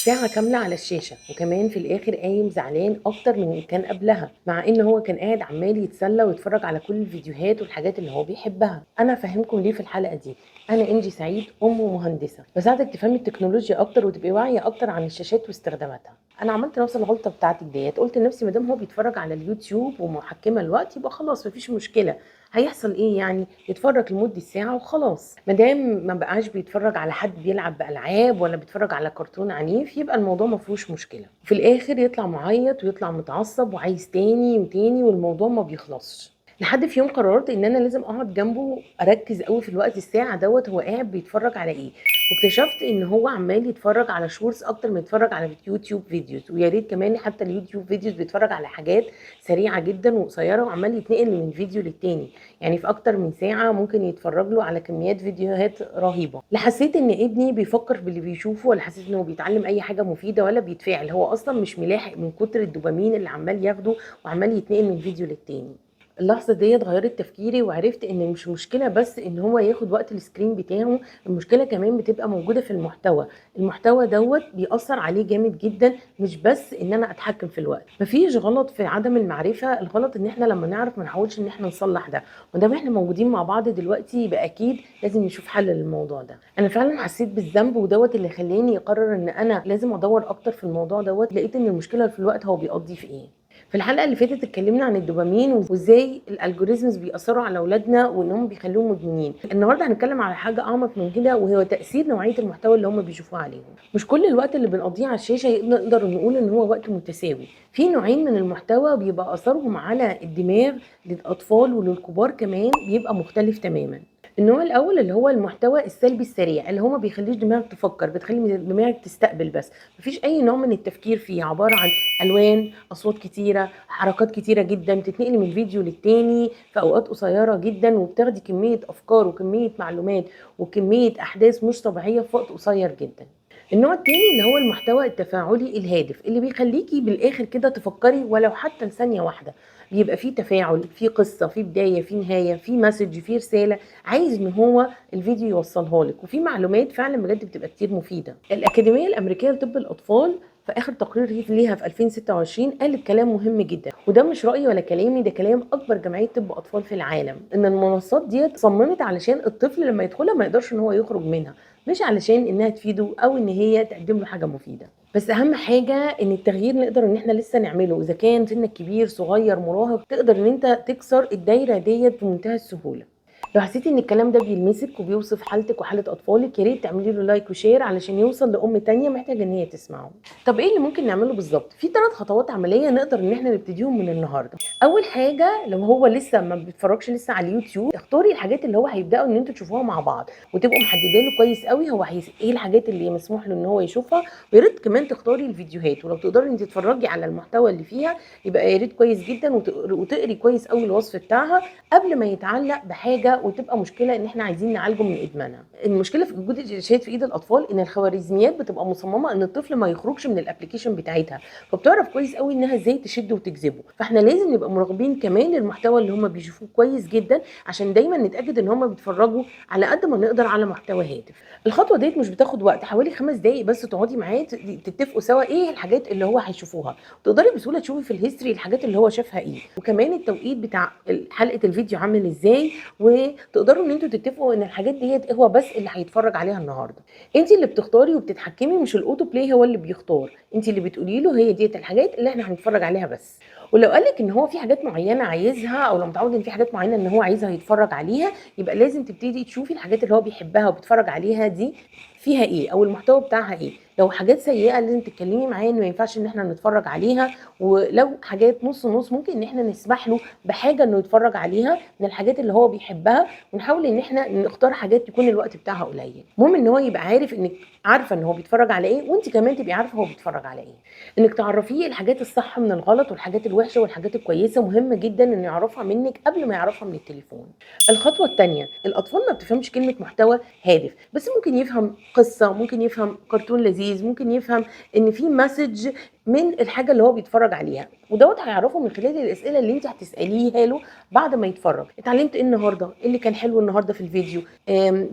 ساعة كاملة على الشاشة، وكمان في الآخر قايم زعلان أكتر من اللي كان قبلها، مع إن هو كان قاعد عمال يتسلى ويتفرج على كل الفيديوهات والحاجات اللي هو بيحبها. أنا أفهمكم ليه في الحلقة دي. أنا إنجي سعيد، أم ومهندسة، بساعدك تفهمي التكنولوجيا أكتر وتبقي واعية أكتر عن الشاشات واستخداماتها. أنا عملت نفس الغلطة بتاعتك ديت، قلت لنفسي مادام هو بيتفرج على اليوتيوب ومحكمة الوقت يبقى خلاص مفيش مشكلة. هيحصل ايه يعني؟ يتفرج لمدة ساعة وخلاص، مادام ما بقاش بيتفرج على حد بيلعب بألعاب ولا بيتفرج على كرتون عنيف يبقى الموضوع ما فيهوش مشكلة. في الآخر يطلع معيط ويطلع متعصب وعايز تاني وتاني والموضوع ما بيخلصش. لحد في يوم قررت ان انا لازم اقعد جنبه اركز قوي في الوقت الساعه دوت هو قاعد بيتفرج على ايه. واكتشفت ان هو عمال يتفرج على شورتس اكتر من يتفرج على يوتيوب فيديوز، ويا ريت كمان حتى اليوتيوب فيديوز بيتفرج على حاجات سريعه جدا وقصيره وعمال يتنقل من فيديو للتاني. يعني في اكتر من ساعه ممكن يتفرج له على كميات فيديوهات رهيبه. لا حسيت ان ابني بيفكر باللي بيشوفه، ولا حسيت انه بيتعلم اي حاجه مفيده، ولا بيتفاعل. هو اصلا مش ملاحق من كتر الدوبامين اللي عمال ياخده وعمال يتنقل من فيديو للتاني. اللحظة ديت غيرت تفكيري وعرفت ان مش مشكلة بس ان هو ياخد وقت السكرين بتاعه، المشكلة كمان بتبقى موجودة في المحتوى. المحتوى دوت بيأثر عليه جامد جدا، مش بس ان انا اتحكم في الوقت. مفيش غلط في عدم المعرفة، الغلط ان احنا لما نعرف ما نحاولش ان احنا نصلح ده. ودام احنا موجودين مع بعض دلوقتي يبقى اكيد لازم نشوف حل للموضوع ده. انا فعلا حسيت بالذنب ودوت اللي خلاني اقرر ان انا لازم ادور اكتر في الموضوع دوت. لقيت ان المشكلة في الوقت هو بيقضي في ايه. في الحلقة اللي فاتت اتكلمنا عن الدوبامين وازاي الالجوريزمز بيأثروا على اولادنا وانهم بيخلوهم مدمنين. النهارده هنتكلم على حاجة اعمق من كده، وهو تأثير نوعية المحتوى اللي هم بيشوفوه عليهم. مش كل الوقت اللي بنقضيه على الشاشة نقدر نقول ان هو وقت متساوي. في نوعين من المحتوى بيبقى اثرهم على الدماغ للاطفال وللكبار كمان بيبقى مختلف تماما. النوع الاول اللي هو المحتوى السلبي السريع، اللي هو ما بيخليش دماغك تفكر، بتخلي دماغك تستقبل بس. مفيش اي نوع من التفكير فيه، عبارة عن الوان، اصوات كتيره، حركات كتيره جدا، بتتنقل من فيديو للتاني في اوقات قصيره جدا، وبتاخدي كميه افكار وكميه معلومات وكميه احداث مش طبيعيه في وقت قصير جدا. النوع التاني اللي هو المحتوى التفاعلي الهادف، اللي بيخليكي بالاخر كده تفكري ولو حتى لثانيه واحده. بيبقى فيه تفاعل، فيه قصه، فيه بدايه، فيه نهايه، فيه مسج، فيه رساله عايز ان هو الفيديو يوصلها لك، وفي معلومات فعلا بجد بتبقى كتير مفيده. الاكاديميه الامريكيه لطب الاطفال في اخر تقرير ليها في 2026 قالت كلام مهم جدا، وده مش رايي ولا كلامي، ده كلام اكبر جمعيه طب اطفال في العالم. ان المنصات دي صممت علشان الطفل لما يدخلها ما يقدرش ان هو يخرج منها، مش علشان انها تفيده او ان هي تقدم له حاجه مفيده. بس اهم حاجه ان التغيير نقدر ان احنا لسه نعمله. اذا كان سنك كبير، صغير، مراهق، تقدر ان انت تكسر الدايره ديت بمنتهى السهوله. لو حسيتي ان الكلام ده بيلمسك وبيوصف حالتك وحاله اطفالك، يا ريت تعملي له لايك وشير علشان يوصل لام تانية محتاجه ان هي تسمعه. طب ايه اللي ممكن نعمله بالظبط؟ في 3 خطوات عمليه نقدر ان احنا نبتديهم من النهارده. اول حاجه، لو هو لسه ما بيتفرجش لسه على اليوتيوب، اختاري الحاجات اللي هو هيبداوا ان انتوا تشوفوها مع بعض، وتبقوا محدده له كويس قوي هو ايه الحاجات اللي مسموح له ان هو يشوفها. ويا ريت كمان تختاري الفيديوهات، ولو تقدري انت تتفرجي على المحتوى اللي فيها يبقى يا ريت كويس جدا، وتقري كويس قوي الوصف بتاعها قبل ما يتعلق بحاجه وتبقى مشكله ان احنا عايزين نعالجه من ادمانها. المشكله في وجود الشاشات في ايد الاطفال ان الخوارزميات بتبقى مصممه ان الطفل ما يخرجش من الابلكيشن بتاعتها، فبتعرف كويس قوي انها ازاي تشده وتجذبه. فاحنا لازم نبقى مراقبين كمان للمحتوى اللي هم بيشوفوه كويس جدا، عشان دايما نتاكد ان هم بيتفرجوا على قد ما نقدر على محتوى هادف. الخطوه ديت مش بتاخد وقت، حوالي 5 دقائق بس تقعدي معاه تتفقوا سوا ايه الحاجات اللي هو هيشوفوها. تقدري بسهوله تشوفي في الهيستوري الحاجات اللي هو شافها ايه، وكمان التوقيت بتاع حلقه الفيديو عامل ازاي، وتقدروا ان انتوا تتفقوا ان الحاجات ديت هو بس اللي هيتفرج عليها النهارده. انت اللي بتختاري وبتتحكمي، مش الاوتو بلاي هو اللي بيختار. انت اللي بتقولي له هي ديت الحاجات اللي احنا هنتفرج عليها بس. ولو قالك ان هو في حاجات معينه عايزها، او لو متعود ان في حاجات معينه ان هو عايزها يتفرج عليها، يبقى لازم تبتدي تشوفي الحاجات اللي هو بيحبها وبيتفرج عليها دي فيها ايه، او المحتوى بتاعها ايه. لو حاجات سيئه لازم تتكلمي معاه ان ما ينفعش ان احنا نتفرج عليها. ولو حاجات نص نص ممكن ان احنا نسمح له بحاجه انه يتفرج عليها من الحاجات اللي هو بيحبها، ونحاول ان احنا نختار حاجات يكون الوقت بتاعها قليل. المهم ان هو يبقى عارف انك عارفه ان هو بيتفرج على ايه، وانت كمان تبقي عارفه هو بيتفرج على ايه. انك تعرفيه الحاجات الصح من الغلط والحاجات الوحشه والحاجات الكويسه، مهم جدا انه يعرفها منك قبل ما يعرفها من التليفون. الخطوه الثانيه، الاطفال ما بتفهمش كلمه محتوى هادف، بس ممكن يفهم قصه، ممكن يفهم كرتون لذيذ، ممكن يفهم ان في مسج من الحاجه اللي هو بيتفرج عليها، ودوت هيعرفه من خلال الاسئله اللي انت هتساليها له بعد ما يتفرج. اتعلمت ايه النهارده؟ ايه اللي كان حلو النهارده في الفيديو؟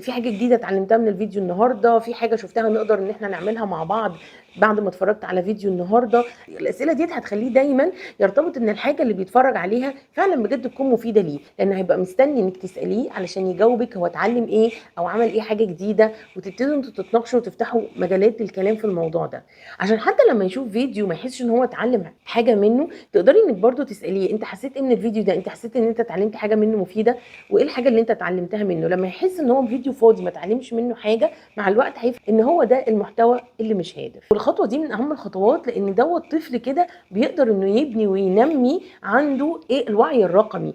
في حاجه جديده اتعلمتها من الفيديو النهارده؟ في حاجه شفتها نقدر ان احنا نعملها مع بعض بعد ما اتفرجت على فيديو النهارده؟ الاسئله دي هتخليه دايما يرتبط ان الحاجه اللي بيتفرج عليها فعلا بجد تكون مفيده ليه، لان هيبقى مستني انك تساليه علشان يجاوبك هو اتعلم ايه او عمل ايه حاجه جديده، وتبتدوا انتوا تتناقشوا وتفتحوا مجالات للكلام في الموضوع ده. عشان حتى لما يشوف فيديو ما يحسش ان هو اتعلم حاجه منه، تقدري انك برضو تساليه انت حسيت ايه من الفيديو ده؟ انت حسيت ان انت اتعلمت حاجه منه مفيده؟ وايه الحاجه اللي انت اتعلمتها منه؟ لما يحس ان هو فيديو فاضي ما اتعلمش منه حاجه، مع الوقت هيفهم ان هو ده المحتوى اللي مش هادف. والخطوه دي من اهم الخطوات، لان دوت طفل كده بيقدر انه يبني وينمي عنده ايه الوعي الرقمي،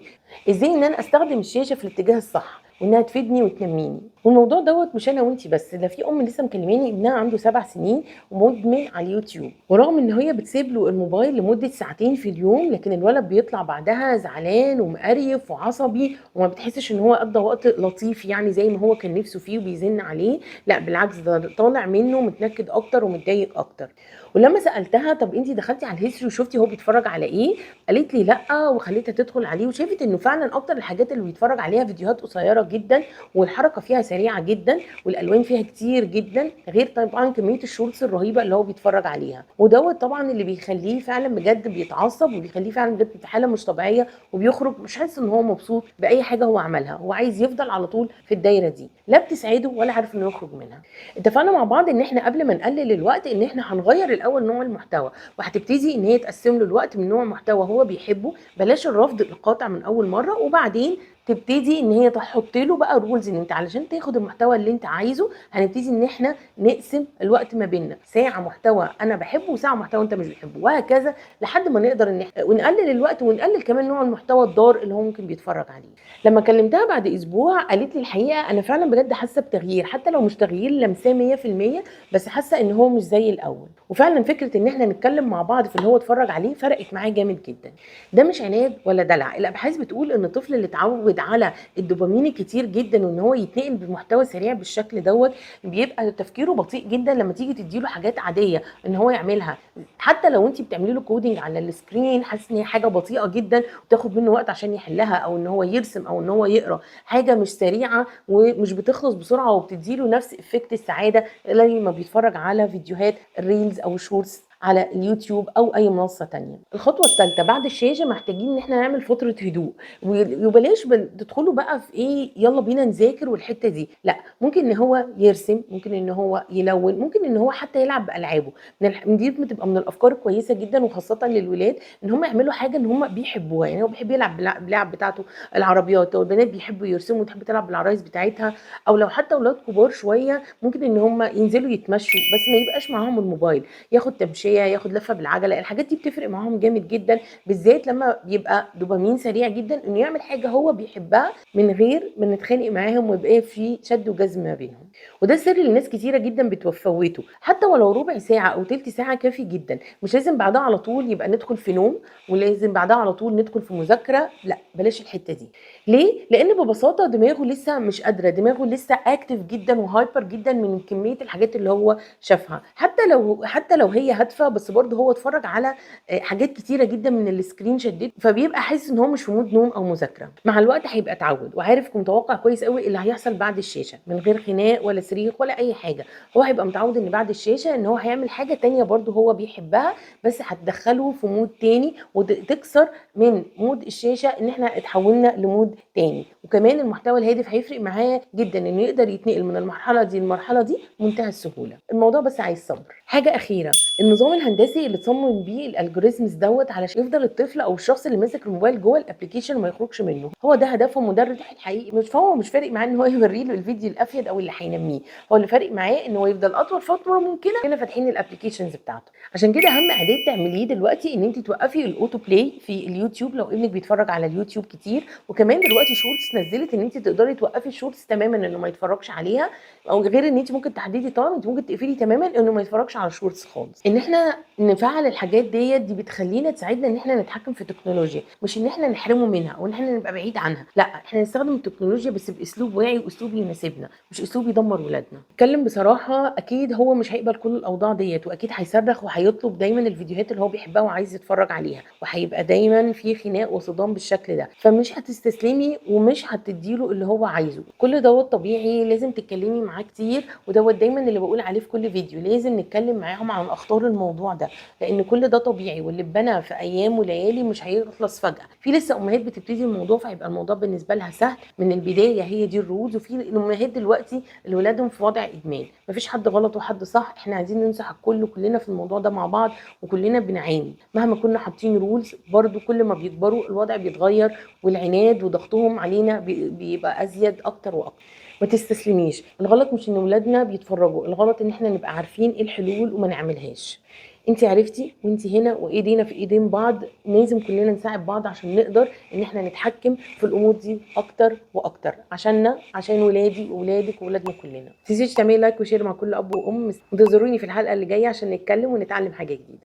ازاي ان انا استخدم الشاشه في الاتجاه الصح وانها تفيدني وتنميني. والموضوع دوت مش انا وانتي بس، ده في ام لسه مكلماني ابنها عنده 7 سنين ومدمن على اليوتيوب، ورغم ان هي بتسيب له الموبايل لمده ساعتين في اليوم، لكن الولد بيطلع بعدها زعلان ومقريف وعصبي، وما بتحسش ان هو قضى وقت لطيف يعني زي ما هو كان نفسه فيه وبيزن عليه، لا بالعكس ده طالع منه متنكد اكتر ومتضايق اكتر. ولما سالتها طب انت دخلتي على الهيستوري وشفتي هو بيتفرج على ايه؟ قالت لي لا، وخليتها تدخل عليه وشافت انه فعلا اكتر الحاجات اللي بيتفرج عليها فيديوهات قصيره جدا، والحركه فيها سريعه جدا، والالوان فيها كتير جدا، غير طبعا كميه الشورتس الرهيبه اللي هو بيتفرج عليها. ودوت طبعا اللي بيخليه فعلا بجد بيتعصب، وبيخليه فعلا بجد في حاله مش طبيعيه، وبيخرج مش حاسس ان هو مبسوط باي حاجه هو عملها، هو عايز يفضل على طول في الدايره دي، لا بتسعده ولا عارف انه يخرج منها. اتفقنا مع بعض ان احنا قبل ما نقلل الوقت ان احنا هنغير الاول نوع المحتوى، وهتبتدي ان هي تقسم له الوقت من نوع محتوى هو بيحبه، بلاش الرفض القاطع من اول مره، وبعدين تبتدي ان هي تحط له بقى رولز ان انت علشان تاخد المحتوى اللي انت عايزه هنبتدي ان احنا نقسم الوقت ما بيننا، ساعه محتوى انا بحبه وساعه محتوى انت مش بتحبه، وهكذا لحد ما نقدر ان احنا ونقلل الوقت ونقلل كمان نوع المحتوى الضار اللي هو ممكن بيتفرج عليه. لما كلمتها بعد اسبوع قالت لي الحقيقه انا فعلا بجد حاسه بتغيير، حتى لو مش تغيير لمساه 100%، بس حاسه ان هو مش زي الاول. وفعلا فكره ان احنا نتكلم مع بعض في اللي هو اتفرج عليه فرقت معاه جامد جدا. ده مش عناد ولا دلع، الابحاث بتقول ان الطفل اللي اتعود على الدوبامين الكتير جدا وان هو يتنقل بمحتوى سريع بالشكل دوت بيبقى تفكيره بطيء جدا لما تيجي تديله حاجات عاديه ان هو يعملها. حتى لو انت بتعملي له كودنج على السكرين حاسس ان هي حاجه بطيئه جدا وتاخد منه وقت عشان يحلها، او ان هو يرسم، او ان هو يقرا حاجه مش سريعه ومش بتخلص بسرعه وبتديله نفس افكت السعاده اللي ما بيتفرج على فيديوهات الريلز او الشورتس على اليوتيوب او اي منصه تانية. الخطوه الثالثه بعد الشاشه محتاجين ان احنا نعمل فتره هدوء، وبلاش تدخلوا بقى في ايه يلا بينا نذاكر والحته دي، لا ممكن ان هو يرسم، ممكن ان هو يلون، ممكن ان هو حتى يلعب بالعابه. من دي بتبقى من الافكار الكويسه جدا، وخاصه للولاد ان هم يعملوا حاجه ان هم بيحبوها. يعني هو بيحب يلعب باللعب بتاعته العربيات، والبنات بيحبوا يرسموا وتحب تلعب بالعرايس بتاعتها، او لو حتى اولاد كبار شويه ممكن ان هم ينزلوا يتمشوا بس ما يبقاش معاهم الموبايل، ياخد تمشيه، ياخد لفه بالعجله، الحاجات دي بتفرق معاهم جامد جدا، بالذات لما بيبقى دوبامين سريع جدا انه يعمل حاجه هو بيحبها من غير ما نتخانق معاهم ويبقى في شد وجذب ما بينهم. وده سر اللي ناس كتيره جدا بتفوته، حتى ولو ربع ساعه او تلت ساعه كافي جدا، مش لازم بعدها على طول يبقى ندخل في نوم ولازم بعدها على طول ندخل في مذاكره، لا بلاش الحته دي. ليه؟ لان ببساطه دماغه لسه مش قادره، دماغه لسه اكتف جدا وهايبر جدا من كميه الحاجات اللي هو شافها، حتى لو هي هادفه، بس برضه هو اتفرج على حاجات كتيره جدا من السكرين شدته، فبيبقى حاسس ان هو مش في مود نوم او مذاكره. مع الوقت هيبقى اتعود وعارف متوقع كويس قوي اللي هيحصل بعد الشاشه من غير خناق ولا صريخ ولا اي حاجه، هو هيبقى متعود ان بعد الشاشه ان هو هيعمل حاجه تانية برضه هو بيحبها، بس هتدخله في مود تاني وتكسر من مود الشاشه ان احنا اتحولنا لمود تاني. وكمان المحتوى الهادف هيفرق معاه جدا انه يقدر يتنقل من المرحله دي للمرحله دي بمنتهى السهوله. الموضوع بس عايز صبر. حاجه اخيره، النظام الهندسي اللي تصمم بيه الالجوريزمز دوت علشان يفضل الطفل او الشخص اللي ماسك الموبايل جوه الابلكيشن وما يخرجش منه، هو ده هدفهم وده الربح الحقيقي. مش فهو مش فارق معاه ان هو يوري له الفيديو الافيد او اللي هينميه، هو اللي فارق معاه ان هو يفضل اطول فتره ممكنه كده فاتحين الابلكيشنز بتاعته. عشان كده اهم اداه تعمليه دلوقتي ان انت توقفي الاوتو بلاي في اليوتيوب لو ابنك بيتفرج على اليوتيوب كتير، وكمان دلوقتي شورتس نزلت ان انت تقدري توقفي الشورتس تماما انه ما يتفرجش عليها، او غير ان انت ممكن تحددي طبعا انت ممكن تقفلي تماما انه ما يتفرجش على شورتس خالص. ان احنا احنا نفعل الحاجات دي بتخلينا تساعدنا ان احنا نتحكم في التكنولوجيا، مش ان احنا نحرمه منها او ان احنا نبقى بعيد عنها. لا، احنا نستخدم التكنولوجيا بس باسلوب واعي واسلوب يناسبنا، مش اسلوب يدمر ولادنا. اتكلم بصراحه، اكيد هو مش هيقبل كل الاوضاع واكيد هيصرخ وهيطلب دايما الفيديوهات اللي هو بيحبها وعايز يتفرج عليها، وهيبقى دايما في خناق وصدام بالشكل ده. فمش هتستسلمي ومش هتديله اللي هو عايزه. كل طبيعي، لازم تتكلمي معاه كتير، دايما اللي بقول عليه في كل فيديو، لازم نتكلم معاهم عن اخطار الموضوع ده، لان كل ده طبيعي، واللي اتبنى في ايام وليالي مش هيخلص فجاه. في لسه امهات بتبتدي الموضوع فهيبقى الموضوع بالنسبه لها سهل من البدايه، هي دي الرولز. وفي الامهات دلوقتي اللي ولادهم في وضع ادمان. مفيش حد غلط وحد صح، احنا عايزين ننصح الكل كلنا في الموضوع ده مع بعض، وكلنا بنعاني مهما كنا حاطين رولز. برضو كل ما بيكبروا الوضع بيتغير، والعناد وضغطهم علينا بيبقى ازيد اكتر واكتر. ما تستسلميش. الغلط مش ان ولادنا بيتفرجوا، الغلط ان احنا نبقى عارفين ايه الحلول وما نعملهاش. انت عرفتي وانت هنا، وايدينا في ايدين بعض، لازم كلنا نساعد بعض عشان نقدر ان احنا نتحكم في الامور دي اكتر واكتر، عشاننا، عشان ولادي وولادك وولادنا كلنا. ما تنسيش تعملي لايك وشير مع كل اب وام. انتظروني في الحلقه اللي جايه عشان نتكلم ونتعلم حاجه جديده.